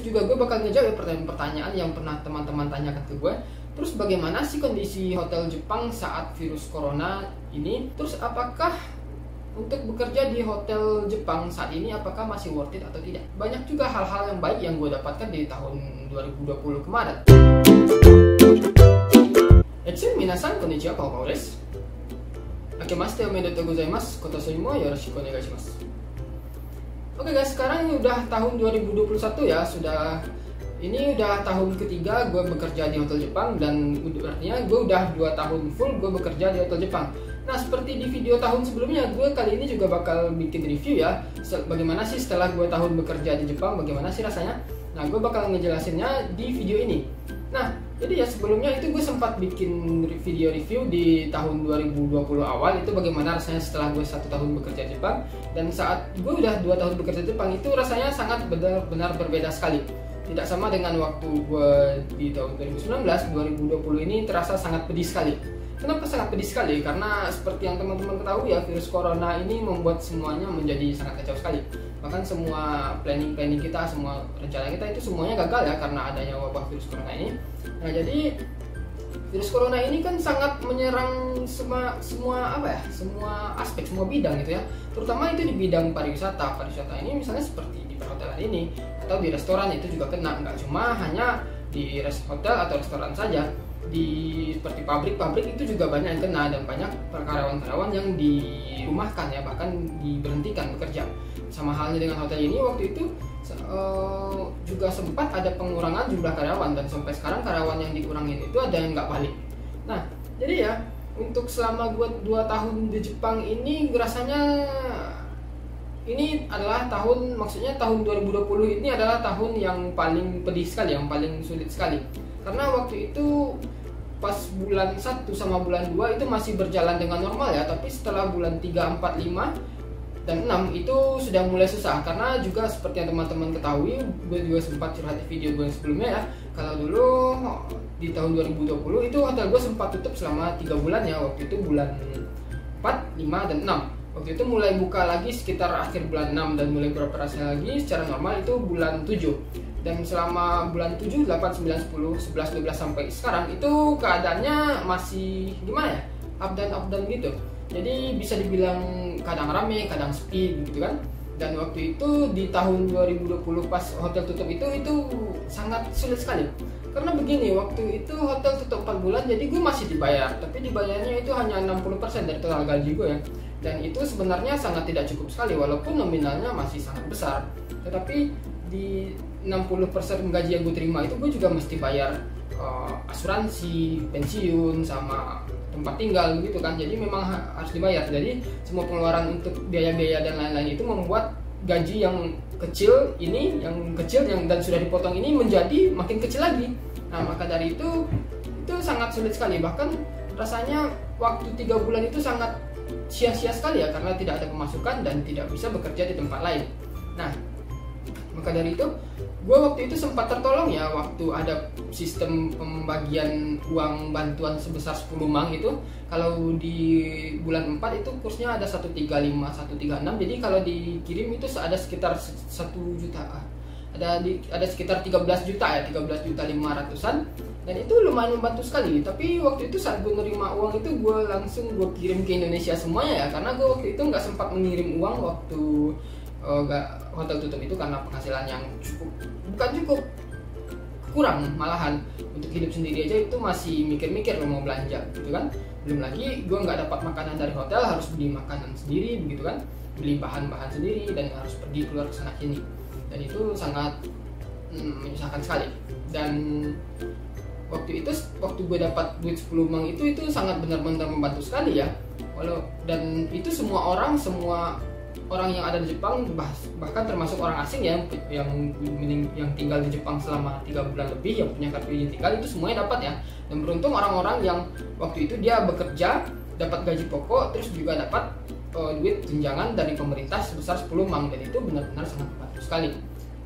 juga gue bakal ngejawab pertanyaan-pertanyaan yang pernah teman-teman tanyakan ke gue. Terus bagaimana sih kondisi hotel Jepang saat virus corona ini? Terus apakah untuk bekerja di hotel Jepang saat ini apakah masih worth it atau tidak? Banyak juga hal-hal yang baik yang gue dapatkan di tahun 2020 kemarin. Minasan konnichiwa, Pao desu. Akemashite omedetou gozaimasu. Kotoshi mo yoroshiku onegai shimasu. Oke guys, sekarang ini udah tahun 2021 ya, ini udah tahun ketiga gue bekerja di hotel Jepang, dan artinya gue udah 2 tahun full gue bekerja di hotel Jepang. Nah, seperti di video tahun sebelumnya, gue kali ini juga bakal bikin review ya, bagaimana sih setelah gue tahun bekerja di Jepang, bagaimana sih rasanya. Nah, gue bakal ngejelasinnya di video ini. Nah, jadi ya sebelumnya itu gue sempat bikin video review di tahun 2020 awal, itu bagaimana rasanya setelah gue 1 tahun bekerja di Jepang. Dan saat gue udah 2 tahun bekerja di Jepang, itu rasanya sangat benar-benar berbeda sekali. Tidak sama dengan waktu gue di tahun 2019, 2020 ini terasa sangat pedih sekali. Kenapa sangat pedih sekali? Karena seperti yang teman-teman ketahui ya, virus corona ini membuat semuanya menjadi sangat kacau sekali. Bahkan semua planning kita, semua rencana kita itu semuanya gagal ya karena adanya wabah virus corona ini. Nah, jadi virus corona ini kan sangat menyerang semua aspek, semua bidang gitu ya. Terutama itu di bidang pariwisata. Pariwisata ini misalnya seperti di perhotelan ini atau di restoran itu juga kena. Nggak cuma hanya di hotel atau restoran saja. Seperti pabrik itu juga banyak yang kena, dan banyak karyawan-karyawan yang dirumahkan ya, bahkan diberhentikan bekerja. Sama halnya dengan hotel ini, waktu itu juga sempat ada pengurangan jumlah karyawan, dan sampai sekarang karyawan yang dikurangin itu ada yang nggak balik. Nah, jadi ya untuk selama gue 2 tahun di Jepang ini, rasanya ini adalah maksudnya tahun 2020 ini adalah tahun yang paling pedih sekali, yang paling sulit sekali. Karena waktu itu pas bulan 1 sama bulan 2 itu masih berjalan dengan normal ya, tapi setelah bulan 3, 4, 5, dan 6 itu sudah mulai susah. Karena juga seperti yang teman-teman ketahui, gue juga sempat curhat di video gue sebelumnya ya, kalau dulu di tahun 2020 itu hotel gue sempat tutup selama 3 bulan ya. Waktu itu bulan 4, 5, dan 6. Waktu itu mulai buka lagi sekitar akhir bulan 6 dan mulai beroperasi lagi secara normal itu bulan 7. Dan selama bulan 7, 8, 9, 10, 11, 12 sampai sekarang itu keadaannya masih gimana ya? Up down gitu. Jadi bisa dibilang kadang rame, kadang sepi gitu kan. Dan waktu itu di tahun 2020 pas hotel tutup itu sangat sulit sekali. Karena begini, waktu itu hotel tutup 4 bulan, jadi gue masih dibayar, tapi dibayarnya itu hanya 60% dari total gaji gue ya. Dan itu sebenarnya sangat tidak cukup sekali, walaupun nominalnya masih sangat besar. Tetapi di 60% gaji yang gue terima itu gue juga mesti bayar asuransi, pensiun, sama tempat tinggal gitu kan. Jadi memang harus dibayar. Jadi semua pengeluaran untuk biaya-biaya dan lain-lain itu membuat gaji yang kecil dan sudah dipotong ini menjadi makin kecil lagi. Nah, maka dari itu sangat sulit sekali. Bahkan rasanya waktu 3 bulan itu sangat sia-sia sekali ya, karena tidak ada pemasukan dan tidak bisa bekerja di tempat lain. Nah, maka dari itu gue waktu itu sempat tertolong ya, waktu ada sistem pembagian uang bantuan sebesar 10 mang itu. Kalau di bulan 4 itu kursnya ada 135, 136. Jadi kalau dikirim itu ada sekitar 1 juta. Ada sekitar 13 juta ya, 13 juta 500-an. Dan itu lumayan membantu sekali. Tapi waktu itu saat gue nerima uang itu gue langsung kirim ke Indonesia semuanya ya, karena gue waktu itu nggak sempat mengirim uang waktu hotel tutup itu, karena penghasilan yang bukan cukup, kurang malahan. Untuk hidup sendiri aja itu masih mikir-mikir mau belanja gitu kan. Belum lagi gue nggak dapat makanan dari hotel, harus beli makanan sendiri begitu kan, beli bahan-bahan sendiri, dan harus pergi keluar ke sana sini. Dan itu sangat menyusahkan sekali. Dan waktu gue dapat duit 10 mang itu sangat benar-benar membantu sekali ya. Dan itu semua orang yang ada di Jepang, bahkan termasuk orang asing ya, yang tinggal di Jepang selama 3 bulan lebih, yang punya kartu izin tinggal, itu semuanya dapat ya. Dan beruntung orang-orang yang waktu itu dia bekerja, dapat gaji pokok, terus juga dapat duit tunjangan dari pemerintah sebesar 10 mang, dan itu benar-benar sangat membantu sekali.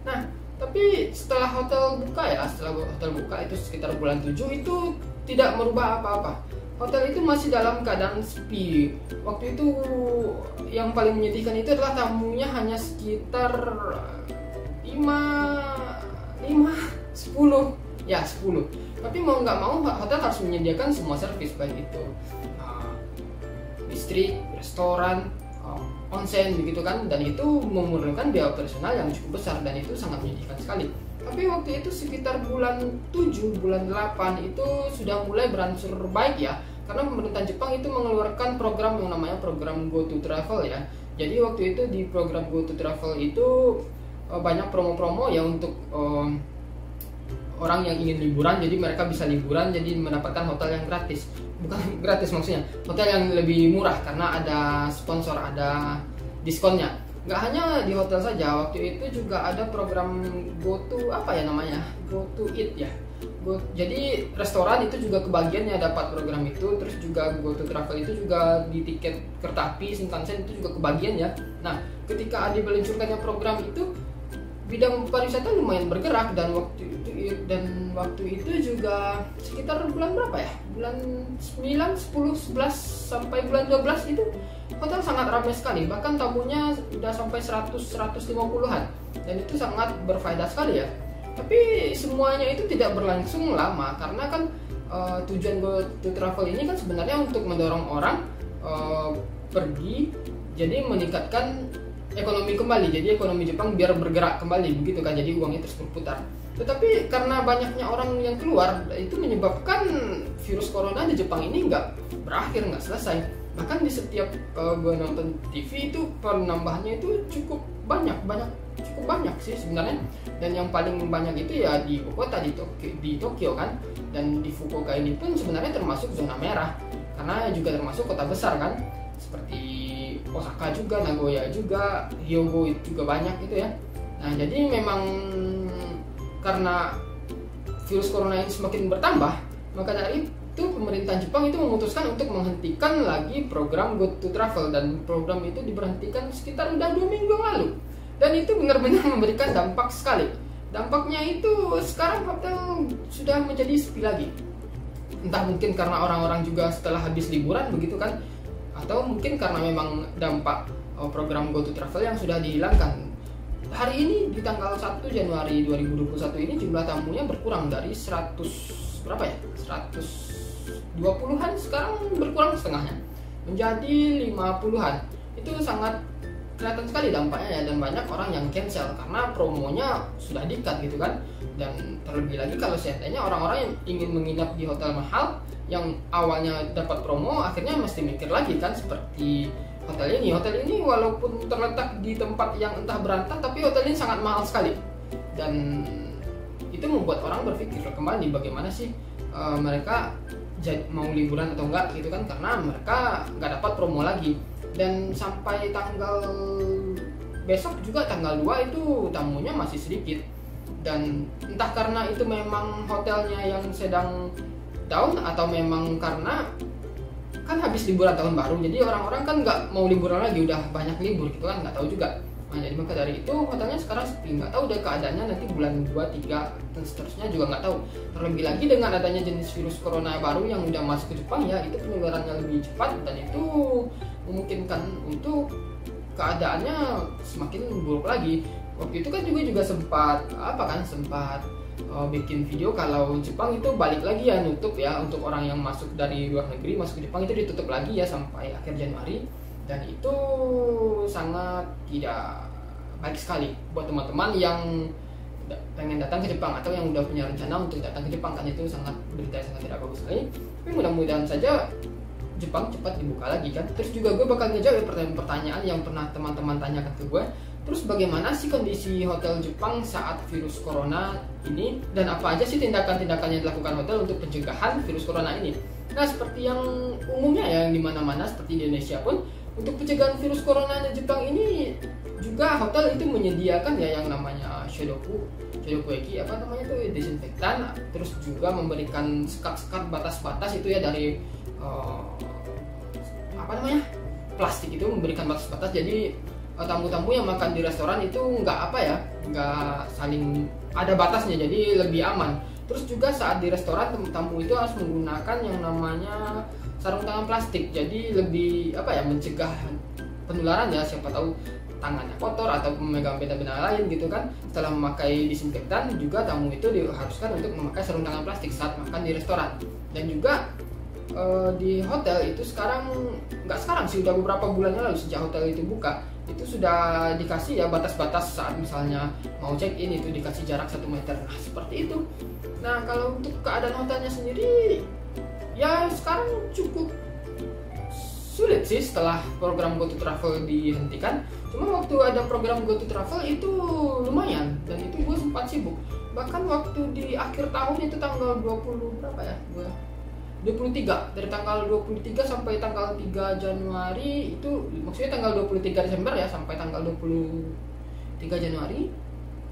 Nah, tapi setelah hotel buka itu sekitar bulan 7 itu tidak merubah apa-apa. Hotel itu masih dalam keadaan sepi. Waktu itu yang paling menyedihkan itu adalah tamunya hanya sekitar 5 10 ya 10. Tapi mau nggak mau hotel harus menyediakan semua servis, baik itu listrik, restoran, onsen begitu kan, dan itu memerlukan biaya operasional yang cukup besar dan itu sangat menyedihkan sekali. Tapi waktu itu sekitar bulan 7, bulan 8 itu sudah mulai berangsur baik ya, karena pemerintah Jepang itu mengeluarkan program yang namanya program Go to Travel ya. Jadi waktu itu di program Go to Travel itu banyak promo-promo ya untuk orang yang ingin liburan, jadi mereka bisa liburan jadi mendapatkan hotel yang gratis. Bukan gratis maksudnya, hotel yang lebih murah karena ada sponsor, ada diskonnya. Nggak hanya di hotel saja, waktu itu juga ada program Go to apa ya namanya, Go to Eat ya. Jadi restoran itu juga kebagiannya dapat program itu, terus juga Go to Travel itu juga di tiket kereta api Shinkansen itu juga kebagian ya. Nah, ketika diluncurkannya program itu, bidang pariwisata lumayan bergerak, dan waktu itu juga sekitar bulan berapa ya? Bulan 9, 10, 11 sampai bulan 12 itu hotel sangat ramai sekali, bahkan tamunya udah sampai 100-150-an, dan itu sangat berfaedah sekali ya. Tapi semuanya itu tidak berlangsung lama, karena kan tujuan Go to Travel ini kan sebenarnya untuk mendorong orang pergi, jadi meningkatkan ekonomi kembali, jadi ekonomi Jepang biar bergerak kembali begitu kan, jadi uangnya terus berputar. Tetapi karena banyaknya orang yang keluar, itu menyebabkan virus corona di Jepang ini nggak berakhir, nggak selesai. Bahkan di setiap gue nonton TV itu penambahannya itu cukup banyak sih sebenarnya. Dan yang paling banyak itu ya di ibu kota, di Tokyo kan, dan di Fukuoka ini pun sebenarnya termasuk zona merah, karena juga termasuk kota besar kan, seperti Osaka juga, Nagoya juga, Hyogo itu juga banyak gitu ya. Nah, jadi memang karena virus corona ini semakin bertambah, maka dari itu pemerintah Jepang itu memutuskan untuk menghentikan lagi program Go to Travel, dan program itu diberhentikan sekitar udah 2 minggu yang lalu. Dan itu benar-benar memberikan dampak sekali. Dampaknya itu sekarang hotel sudah menjadi sepi lagi. Entah mungkin karena orang-orang juga setelah habis liburan begitu kan, atau mungkin karena memang dampak program Go to Travel yang sudah dihilangkan. Hari ini di tanggal 1 Januari 2021 ini jumlah tamunya berkurang dari 100 berapa ya? 120-an, sekarang berkurang setengahnya menjadi 50-an. Itu sangat kelihatan sekali dampaknya ya, dan banyak orang yang cancel karena promonya sudah di-cut gitu kan. Dan terlebih lagi kalau seandainya orang-orang yang ingin menginap di hotel mahal yang awalnya dapat promo, akhirnya mesti mikir lagi kan, seperti hotel ini walaupun terletak di tempat yang entah berantah, tapi hotel ini sangat mahal sekali. Dan itu membuat orang berpikir kembali bagaimana sih mereka mau liburan atau enggak gitu kan, karena mereka nggak dapat promo lagi. Dan sampai tanggal besok juga tanggal 2 itu tamunya masih sedikit, dan entah karena itu memang hotelnya yang sedang down, atau memang karena kan habis liburan tahun baru, jadi orang-orang kan nggak mau liburan lagi, udah banyak libur gitu kan, nggak tahu juga. Nah, jadi maka dari itu hotelnya sekarang sepi, nggak tahu deh keadaannya nanti bulan 2, 3 dan seterusnya juga nggak tahu. Terlebih lagi dengan adanya jenis virus corona baru yang udah masuk ke Jepang ya, itu penularannya lebih cepat, dan itu memungkinkan untuk keadaannya semakin buruk lagi. Waktu itu kan juga sempat bikin video kalau Jepang itu balik lagi ya, nutup ya, untuk orang yang masuk dari luar negeri masuk ke Jepang itu ditutup lagi ya sampai akhir Januari. Dan itu sangat tidak baik sekali buat teman-teman yang pengen datang ke Jepang atau yang udah punya rencana untuk datang ke Jepang, kan itu sangat berita sangat tidak bagus sekali. Tapi mudah-mudahan saja Jepang cepat dibuka lagi kan. Terus juga gue bakal ngejawab pertanyaan-pertanyaan yang pernah teman-teman tanyakan ke gue. Terus bagaimana sih kondisi hotel Jepang saat virus corona ini, dan apa aja sih tindakan-tindakan yang dilakukan hotel untuk pencegahan virus corona ini? Nah, seperti yang umumnya ya, yang dimana-mana seperti di Indonesia pun, untuk pencegahan virus corona di Jepang ini juga hotel itu menyediakan ya yang namanya shodokueki, apa namanya itu, desinfektan, terus juga memberikan sekat-sekat batas-batas itu ya dari plastik, itu memberikan batas-batas, jadi tamu-tamu yang makan di restoran itu nggak saling ada batasnya, jadi lebih aman. Terus juga saat di restoran tamu itu harus menggunakan yang namanya sarung tangan plastik, jadi lebih mencegah penularan ya. Siapa tahu tangannya kotor atau memegang benda-benda lain gitu kan. Setelah memakai disinfektan juga tamu itu diharuskan untuk memakai sarung tangan plastik saat makan di restoran. Dan juga di hotel itu nggak sekarang sih, udah beberapa bulan lalu sejak hotel itu buka, itu sudah dikasih ya batas-batas saat misalnya mau check in itu dikasih jarak 1 meter. Nah seperti itu. Nah kalau untuk keadaan hotelnya sendiri ya sekarang cukup sulit sih setelah program GoTo Travel dihentikan. Cuma waktu ada program GoTo Travel itu lumayan, dan itu gue sempat sibuk. Bahkan waktu di akhir tahun itu tanggal 20 berapa ya, 23, dari tanggal 23 sampai tanggal 3 Januari itu, maksudnya tanggal 23 Desember ya sampai tanggal 23 Januari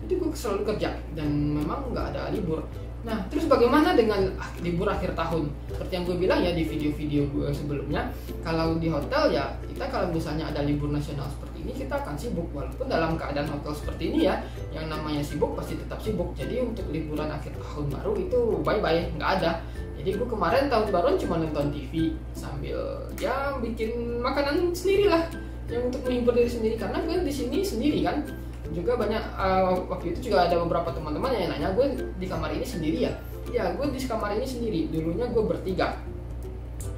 itu gue selalu kerja dan memang nggak ada libur. Nah terus bagaimana dengan libur akhir tahun? Seperti yang gue bilang ya di video-video gue sebelumnya, kalau di hotel ya kita kalau misalnya ada libur nasional seperti ini kita akan sibuk, walaupun dalam keadaan hotel seperti ini ya yang namanya sibuk pasti tetap sibuk. Jadi untuk liburan akhir tahun baru itu bye-bye, nggak ada. Jadi gue kemarin tahun baruan cuma nonton TV sambil ya bikin makanan sendiri lah yang untuk menghibur diri sendiri, karena gue di sini sendiri kan. Juga banyak waktu itu juga ada beberapa teman-teman yang nanya gue di kamar ini sendiri ya. Ya gue di kamar ini sendiri. Dulunya gue bertiga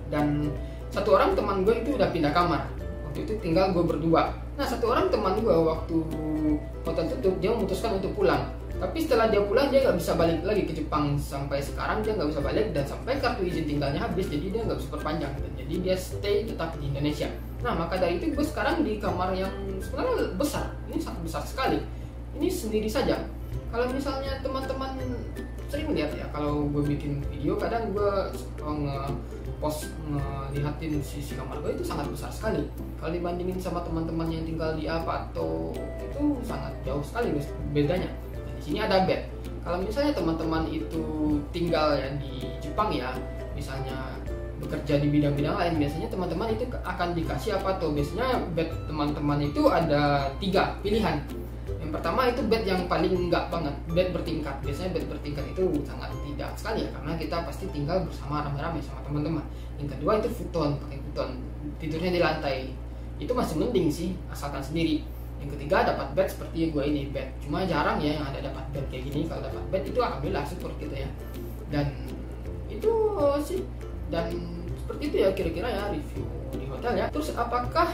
dan satu orang teman gue itu udah pindah kamar. Waktu itu tinggal gue berdua. Nah satu orang teman gue waktu hotel tutup dia memutuskan untuk pulang. Tapi setelah dia pulang dia nggak bisa balik lagi ke Jepang. Sampai sekarang dia nggak bisa balik, dan sampai kartu izin tinggalnya habis, jadi dia nggak bisa perpanjang. Jadi dia stay tetap di Indonesia. Nah maka dari itu gue sekarang di kamar yang sebenarnya besar. Ini sangat besar sekali. Ini sendiri saja. Kalau misalnya teman-teman sering lihat ya, kalau gue bikin video kadang gue nge-post ngelihatin sisi kamar gue itu sangat besar sekali. Kalau dibandingin sama teman-teman yang tinggal di Apato itu sangat jauh sekali bedanya. Di sini ada bed. Kalau misalnya teman-teman itu tinggal ya di Jepang ya, misalnya bekerja di bidang-bidang lain, biasanya teman-teman itu akan dikasih apa tuh? Biasanya bed teman-teman itu ada 3 pilihan. Yang pertama itu bed yang paling enggak banget, bed bertingkat. Biasanya bed bertingkat itu sangat tidak sekali ya, karena kita pasti tinggal bersama rame-rame sama teman-teman. Yang kedua itu futon, pakai futon, tidurnya di lantai. Itu masih mending sih, asalkan sendiri. Yang ketiga dapat bed seperti gue ini, bed. Cuma jarang ya yang ada dapat bed kayak gini. Kalau dapat bed itu alhamdulillah syukur gitu ya. Dan itu sih, dan seperti itu ya kira-kira ya review di hotel ya. Terus apakah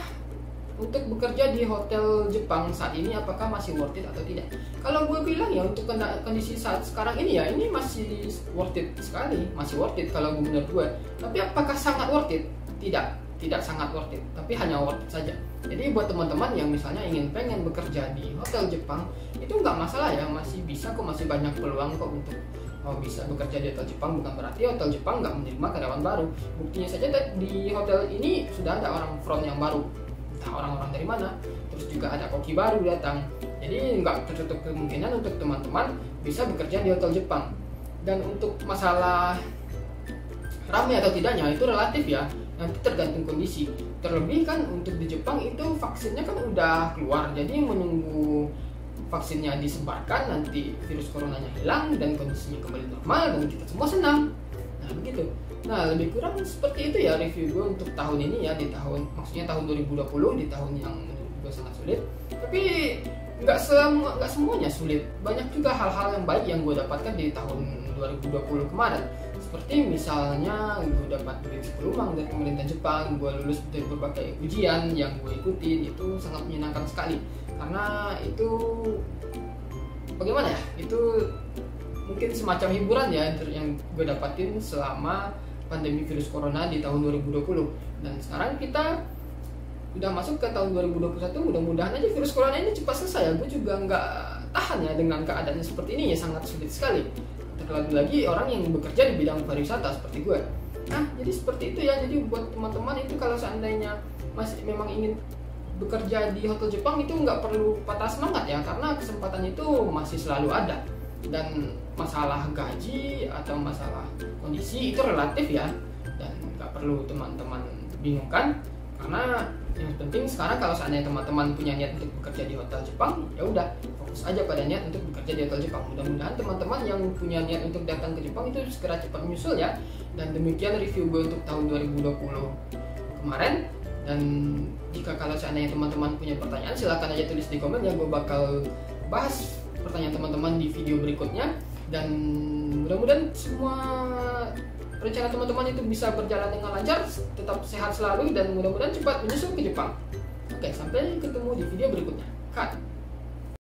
untuk bekerja di hotel Jepang saat ini apakah masih worth it atau tidak? Kalau gue bilang ya untuk kondisi saat sekarang ini ya ini masih worth it sekali, masih worth it kalau menurut gue. Tapi apakah sangat worth it? Tidak sangat worth it, tapi hanya worth it saja. Jadi buat teman-teman yang misalnya pengen bekerja di hotel Jepang itu nggak masalah ya, masih bisa kok, masih banyak peluang kok untuk bisa bekerja di hotel Jepang. Bukan berarti hotel Jepang nggak menerima karyawan baru. Buktinya saja di hotel ini sudah ada orang front yang baru, entah orang-orang dari mana. Terus juga ada koki baru datang. Jadi nggak tertutup kemungkinan untuk teman-teman bisa bekerja di hotel Jepang. Dan untuk masalah ramai atau tidaknya itu relatif ya, nanti tergantung kondisi. Terlebih kan untuk di Jepang itu vaksinnya kan udah keluar, jadi menunggu vaksinnya disebarkan nanti virus coronanya hilang dan kondisinya kembali normal dan kita semua senang. Nah begitu. Nah lebih kurang seperti itu ya review gue untuk tahun ini ya, di tahun, maksudnya tahun 2020, di tahun yang menurut gue sangat sulit. Tapi nggak semuanya sulit. Banyak juga hal-hal yang baik yang gue dapatkan di tahun 2020 kemarin. Seperti misalnya gue dapat duit 10 uang dari pemerintah Jepang, gue lulus dari berbagai ujian yang gue ikutin, itu sangat menyenangkan sekali. Karena itu bagaimana ya, itu mungkin semacam hiburan ya yang gue dapatin selama pandemi virus corona di tahun 2020. Dan sekarang kita udah masuk ke tahun 2021, mudah-mudahan aja virus corona ini cepat selesai ya. Gue juga nggak tahan ya dengan keadaannya seperti ini ya, sangat sulit sekali. Terlebih lagi orang yang bekerja di bidang pariwisata seperti gue. Nah jadi seperti itu ya. Jadi buat teman-teman itu kalau seandainya masih memang ingin bekerja di hotel Jepang itu nggak perlu patah semangat ya, karena kesempatan itu masih selalu ada. Dan masalah gaji atau masalah kondisi itu relatif ya, dan nggak perlu teman-teman bingungkan. Karena yang penting sekarang kalau seandainya teman-teman punya niat untuk bekerja di hotel Jepang, ya udah fokus aja pada niat untuk bekerja di hotel Jepang. Mudah-mudahan teman-teman yang punya niat untuk datang ke Jepang itu segera cepat menyusul ya. Dan demikian review gue untuk tahun 2020 kemarin. Dan jika kalau seandainya teman-teman punya pertanyaan, silahkan aja tulis di komen ya, gue bakal bahas pertanyaan teman-teman di video berikutnya. Dan mudah-mudahan semua rencana teman-teman itu bisa berjalan dengan lancar, tetap sehat selalu, dan mudah-mudahan cepat menyusul ke Jepang. Oke, sampai ketemu di video berikutnya. Cut.